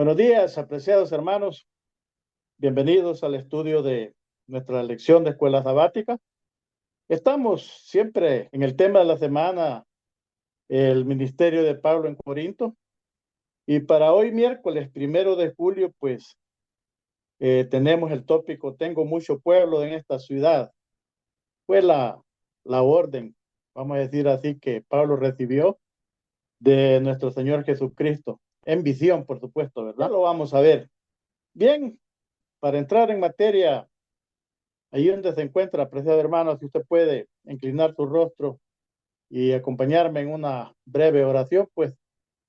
Buenos días, apreciados hermanos. Bienvenidos al estudio de nuestra lección de escuela sabática. Estamos siempre en el tema de la semana, el ministerio de Pablo en Corinto. Y para hoy, miércoles 1 de julio, pues tenemos el tópico: tengo mucho pueblo en esta ciudad. Fue la orden, vamos a decir así, que Pablo recibió de nuestro Señor Jesucristo, en visión, por supuesto, ¿verdad? Ya lo vamos a ver. Bien, para entrar en materia, ahí donde se encuentra, apreciado hermano, si usted puede inclinar su rostro y acompañarme en una breve oración, pues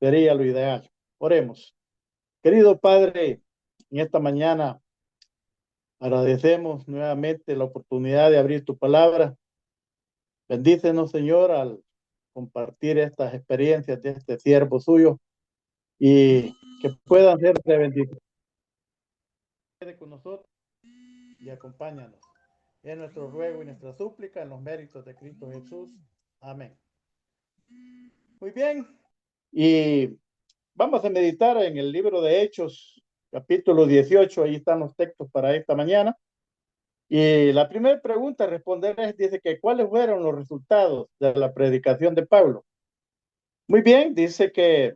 sería lo ideal. Oremos. Querido Padre, en esta mañana agradecemos nuevamente la oportunidad de abrir tu palabra. Bendícenos, Señor, al compartir estas experiencias de este siervo suyo y que puedan ser de bendición. Quede con nosotros y acompáñanos. Es nuestro ruego y nuestra súplica en los méritos de Cristo Jesús. Amén. Muy bien. Y vamos a meditar en el libro de Hechos, capítulo 18. Ahí están los textos para esta mañana. Y la primera pregunta a responder dice que ¿cuáles fueron los resultados de la predicación de Pablo? Muy bien, dice que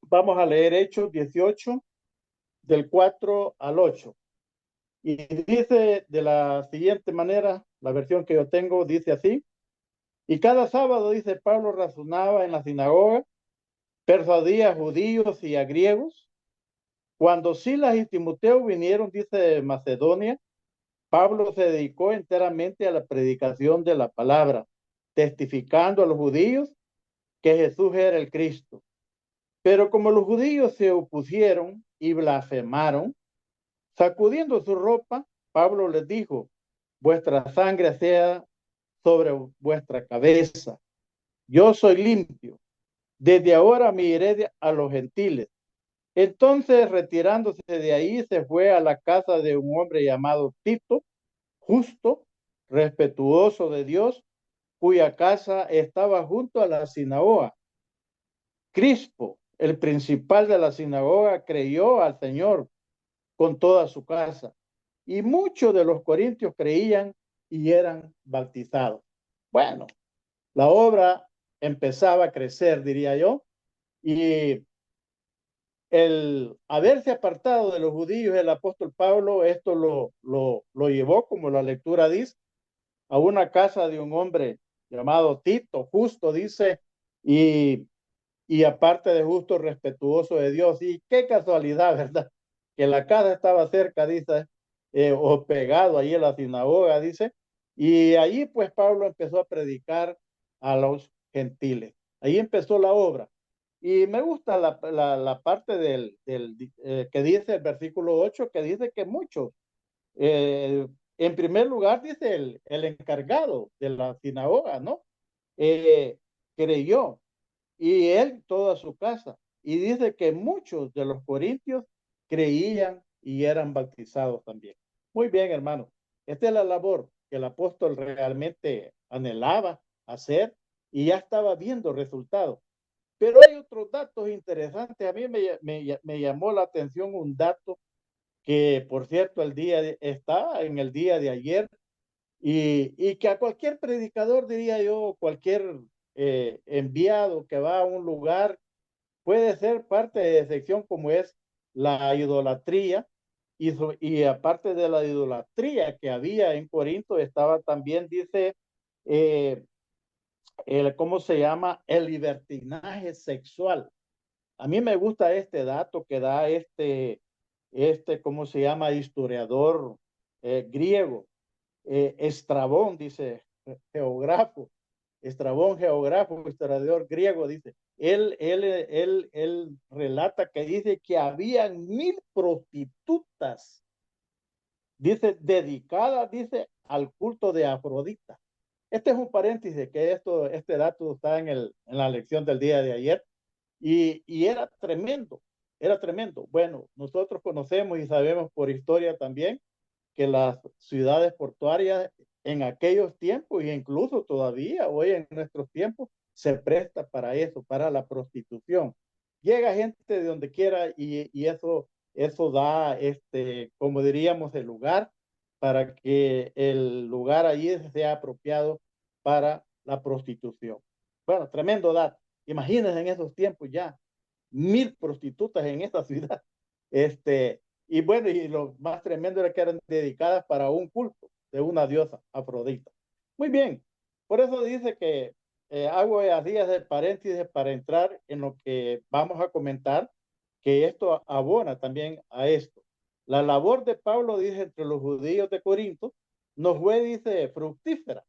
vamos a leer Hechos 18, del 4 al 8. Y dice de la siguiente manera, la versión que yo tengo dice así: y cada sábado, dice, Pablo razonaba en la sinagoga, persuadía a judíos y a griegos. Cuando Silas y Timoteo vinieron, dice, de Macedonia, Pablo se dedicó enteramente a la predicación de la palabra, testificando a los judíos que Jesús era el Cristo. Pero como los judíos se opusieron y blasfemaron, sacudiendo su ropa, Pablo les dijo: vuestra sangre sea sobre vuestra cabeza. Yo soy limpio. Desde ahora me iré a los gentiles. Entonces, retirándose de ahí, se fue a la casa de un hombre llamado Tito, justo, respetuoso de Dios, cuya casa estaba junto a la sinagoga. Crispo, el principal de la sinagoga, creyó al Señor con toda su casa, y muchos de los corintios creían y eran bautizados. Bueno, la obra empezaba a crecer, diría yo, y el haberse apartado de los judíos, el apóstol Pablo, esto lo llevó, como la lectura dice, a una casa de un hombre llamado Tito, justo, dice, y aparte de justo, respetuoso de Dios. Y qué casualidad, ¿verdad? Que la casa estaba cerca, dice, o pegado ahí en la sinagoga, dice, y allí pues Pablo empezó a predicar a los gentiles. Ahí empezó la obra. Y me gusta la parte que dice el versículo 8, que dice que muchos, en primer lugar, dice el encargado de la sinagoga, ¿no? Eh, creyó, y él toda su casa. Y dice que muchos de los corintios creían y eran bautizados también. Muy bien, hermano. Esta es la labor que el apóstol realmente anhelaba hacer y ya estaba viendo resultados. Pero hay otros datos interesantes. A mí me llamó la atención un dato que, por cierto, está en el día de ayer, y que a cualquier predicador, diría yo, cualquier enviado que va a un lugar, puede ser parte de sección, como es la idolatría. Y aparte de la idolatría que había en Corinto, estaba también, dice, eh, ¿cómo se llama? El libertinaje sexual. A mí me gusta este dato que da ¿cómo se llama? Historiador griego, Estrabón, dice, geógrafo, Estrabón, geógrafo, historiador griego, dice, él relata que dice que habían 1000 prostitutas, dice, dedicadas, dice, al culto de Afrodita. Este es un paréntesis, que este dato está en la lección del día de ayer, y era tremendo, era tremendo. Bueno, nosotros conocemos y sabemos por historia también que las ciudades portuarias en aquellos tiempos, e incluso todavía hoy en nuestros tiempos, se presta para eso, para la prostitución. llega gente de donde quiera y eso da, como diríamos, el lugar para que el lugar allí sea apropiado para la prostitución. Bueno, tremendo dato. Imagínense en esos tiempos ya, 1000 prostitutas en esta ciudad. Y bueno, y lo más tremendo era que eran dedicadas para un culto de una diosa, Afrodita. Muy bien, por eso dice que hago así de paréntesis para entrar en lo que vamos a comentar, que esto abona también a esto. La labor de Pablo, dice, entre los judíos de Corinto, no fue, dice, fructífera,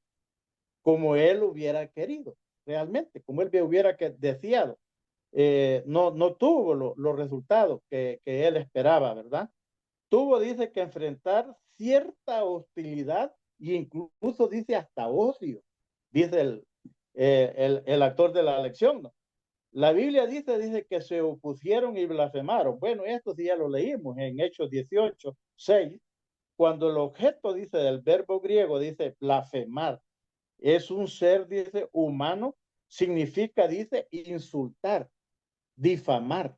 como él hubiera querido, realmente, como él hubiera deseado. No tuvo los resultados que él esperaba, ¿verdad? Tuvo, dice, que enfrentar cierta hostilidad e incluso dice hasta odio, dice el actor de la lección, ¿no? La Biblia dice que se opusieron y blasfemaron. Bueno, esto sí ya lo leímos en Hechos 18:6, cuando el objeto, dice, del verbo griego, dice blasfemar, es un ser, dice, humano, significa, dice, insultar, difamar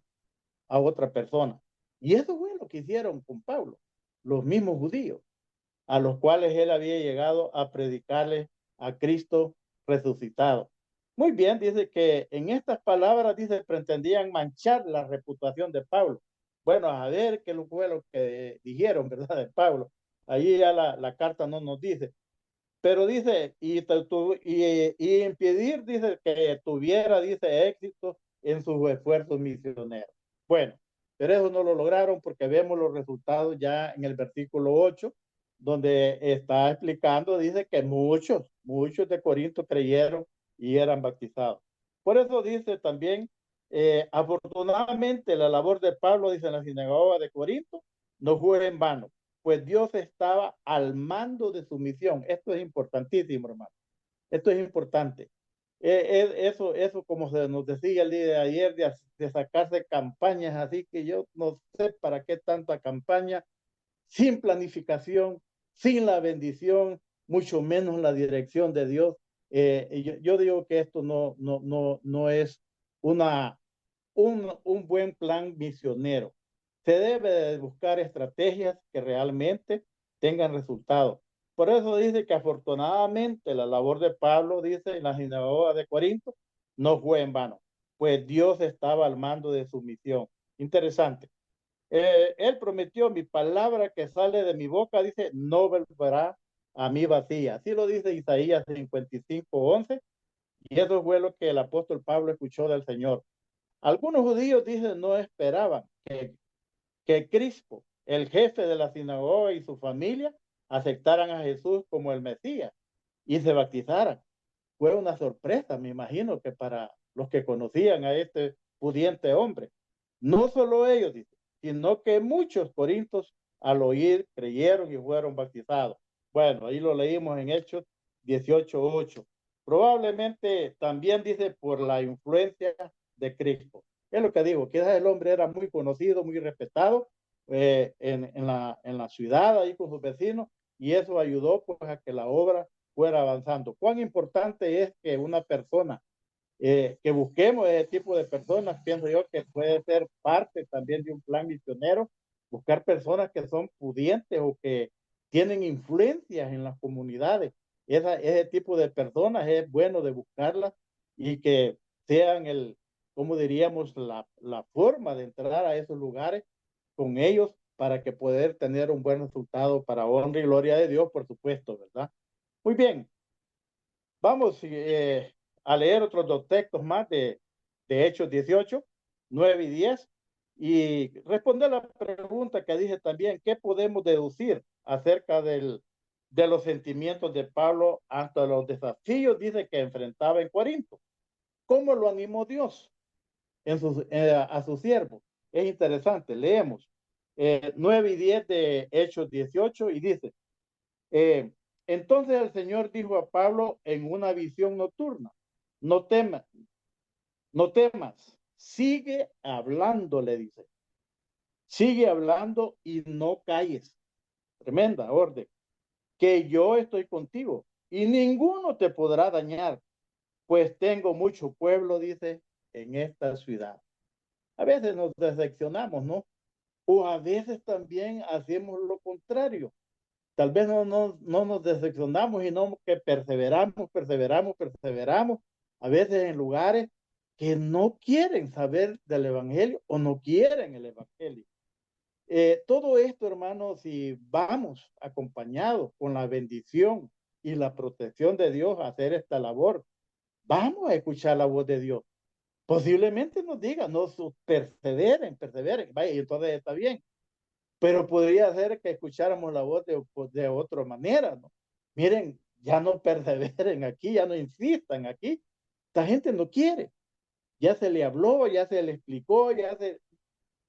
a otra persona. Y eso fue lo que hicieron con Pablo, los mismos judíos, a los cuales él había llegado a predicarles a Cristo resucitado. Muy bien, dice que en estas palabras, dice, pretendían manchar la reputación de Pablo. Bueno, a ver qué fue lo que dijeron, ¿verdad? De Pablo. Allí ya la carta no nos dice, pero dice, y impedir, dice, que tuviera, dice, éxito en sus esfuerzos misioneros. Bueno, pero eso no lo lograron porque vemos los resultados ya en el versículo 8, donde está explicando, dice que muchos de Corinto creyeron y eran bautizados. Por eso dice también, afortunadamente la labor de Pablo, dice en la sinagoga de Corinto, no fue en vano, pues Dios estaba al mando de su misión. Esto es importantísimo, hermano. Esto es importante. Eso, como se nos decía el día de ayer, de sacarse campañas, así que yo no sé para qué tanta campaña, sin planificación, sin la bendición, mucho menos la dirección de Dios. Yo digo que esto no es una, un buen plan misionero. Se debe de buscar estrategias que realmente tengan resultados. Por eso dice que afortunadamente la labor de Pablo, dice en la sinagoga de Corinto, no fue en vano, pues Dios estaba al mando de su misión. Interesante. Él prometió, mi palabra que sale de mi boca, dice, no volverá a mí vacía. Así lo dice Isaías 55:11, y eso fue lo que el apóstol Pablo escuchó del Señor. Algunos judíos, dicen, no esperaban que Crispo, el jefe de la sinagoga, y su familia aceptaran a Jesús como el Mesías y se bautizaran. Fue una sorpresa, me imagino, que para los que conocían a este pudiente hombre. No solo ellos, dice, sino que muchos corintios al oír creyeron y fueron bautizados. Bueno, ahí lo leímos en Hechos 18:8. Probablemente también dice por la influencia de Cristo. Es lo que digo, quizás el hombre era muy conocido, muy respetado en la ciudad, ahí con sus vecinos, y eso ayudó pues a que la obra fuera avanzando. Cuán importante es que una persona, que busquemos ese tipo de personas, pienso yo que puede ser parte también de un plan misionero, buscar personas que son pudientes o que tienen influencias en las comunidades. Ese tipo de personas es bueno de buscarlas y que sean como diríamos, la forma de entrar a esos lugares con ellos para que poder tener un buen resultado para honra y gloria de Dios, por supuesto, ¿verdad? Muy bien, vamos a leer otros dos textos más de Hechos 18:9 y 10 y responder la pregunta que dije también, ¿qué podemos deducir acerca de los sentimientos de Pablo ante los desafíos, dice, que enfrentaba en Corinto? ¿Cómo lo animó Dios a su siervo? Es interesante, leemos 9 y 10 de Hechos 18 y dice, eh, entonces el Señor dijo a Pablo en una visión nocturna, no temas, no temas, sigue hablando, le dice, sigue hablando y no calles. Tremenda orden, que yo estoy contigo y ninguno te podrá dañar, pues tengo mucho pueblo, dice, en esta ciudad. a veces nos decepcionamos, ¿no? O a veces también hacemos lo contrario. Tal vez no nos decepcionamos y no que perseveramos, a veces en lugares que no quieren saber del Evangelio o no quieren el Evangelio. Todo esto, hermanos, si vamos acompañados con la bendición y la protección de Dios a hacer esta labor, vamos a escuchar la voz de Dios. Posiblemente nos diga, no perseveren, vaya, y entonces está bien, pero podría ser que escucháramos la voz de otra manera, ¿no? Miren, ya no perseveren aquí, ya no insistan aquí, esta gente no quiere, ya se le habló, ya se le explicó,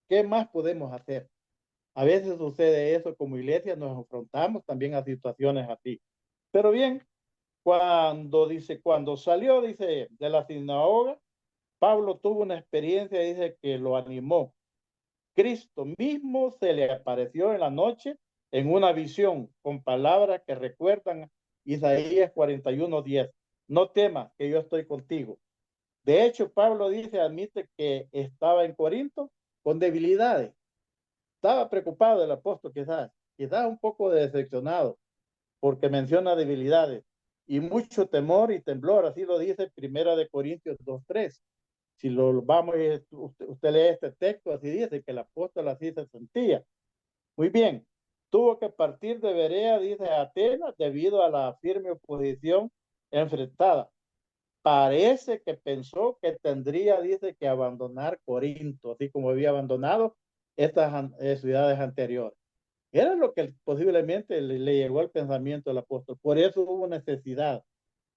¿qué más podemos hacer? A veces sucede eso como iglesia, nos enfrentamos también a situaciones así. Pero bien, cuando salió, dice, de la sinagoga, Pablo tuvo una experiencia, dice, que lo animó. Cristo mismo se le apareció en la noche en una visión con palabras que recuerdan Isaías 41:10. No temas que yo estoy contigo. De hecho, Pablo admite que estaba en Corinto con debilidades. Estaba preocupado el apóstol quizás un poco decepcionado porque menciona debilidades y mucho temor y temblor, así lo dice Primera de Corintios 2:3. Si lo vamos, usted lee este texto, así dice que el apóstol así se sentía. Muy bien, tuvo que partir de Berea, dice Atenas, debido a la firme oposición enfrentada. Parece que pensó que tendría, dice, que abandonar Corinto, así como había abandonado estas ciudades anteriores. Era lo que posiblemente le llegó al pensamiento del apóstol. Por eso hubo necesidad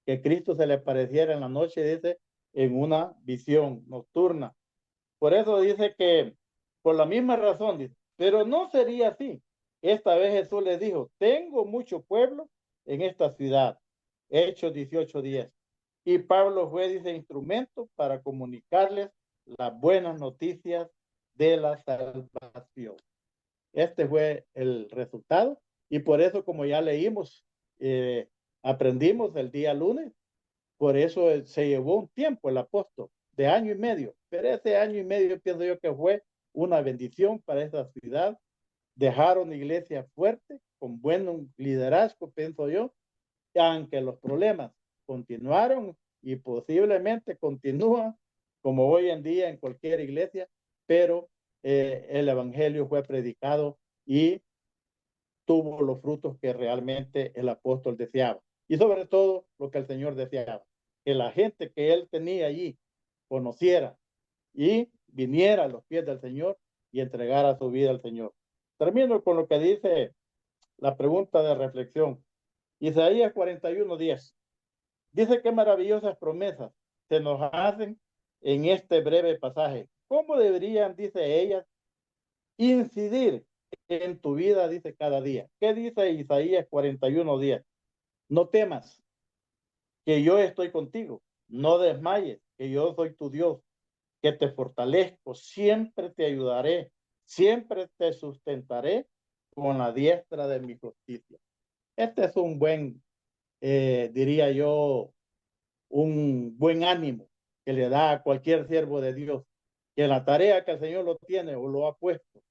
que Cristo se le apareciera en la noche, dice, en una visión nocturna. Por eso dice que, por la misma razón, dice, pero no sería así. Esta vez Jesús les dijo, tengo mucho pueblo en esta ciudad. Hechos 18:10. Y Pablo fue, dice, instrumento para comunicarles las buenas noticias de la salvación. Este fue el resultado. Y por eso, como ya leímos, aprendimos el día lunes, por eso se llevó un tiempo el apóstol, de año y medio. Pero ese año y medio pienso yo que fue una bendición para esa ciudad. Dejaron iglesia fuerte, con buen liderazgo, pienso yo, aunque los problemas continuaron y posiblemente continúan, como hoy en día en cualquier iglesia, pero el evangelio fue predicado y tuvo los frutos que realmente el apóstol deseaba. Y sobre todo lo que el Señor deseaba, que la gente que él tenía allí conociera y viniera a los pies del Señor y entregara su vida al Señor. Termino con lo que dice la pregunta de reflexión. Isaías 41:10. Dice qué maravillosas promesas se nos hacen en este breve pasaje. ¿Cómo deberían, dice ellas, incidir en tu vida, dice cada día? ¿Qué dice Isaías 41:10? No temas, que yo estoy contigo. No desmayes, que yo soy tu Dios, que te fortalezco, siempre te ayudaré, siempre te sustentaré con la diestra de mi justicia. Este es un buen, diría yo, un buen ánimo que le da a cualquier siervo de Dios, que la tarea que el Señor lo tiene o lo ha puesto,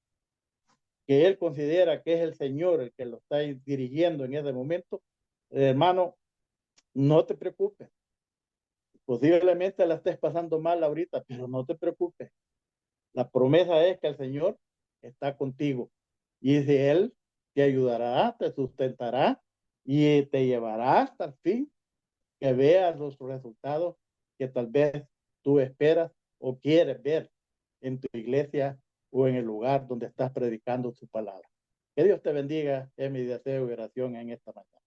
que él considera que es el Señor el que lo está dirigiendo en ese momento, hermano, no te preocupes. Posiblemente la estés pasando mal ahorita, pero no te preocupes. La promesa es que el Señor está contigo y si Él te ayudará, te sustentará y te llevará hasta el fin, que veas los resultados que tal vez tú esperas o quieres ver en tu iglesia o en el lugar donde estás predicando su palabra. Que Dios te bendiga, es mi deseo y oración en esta mañana.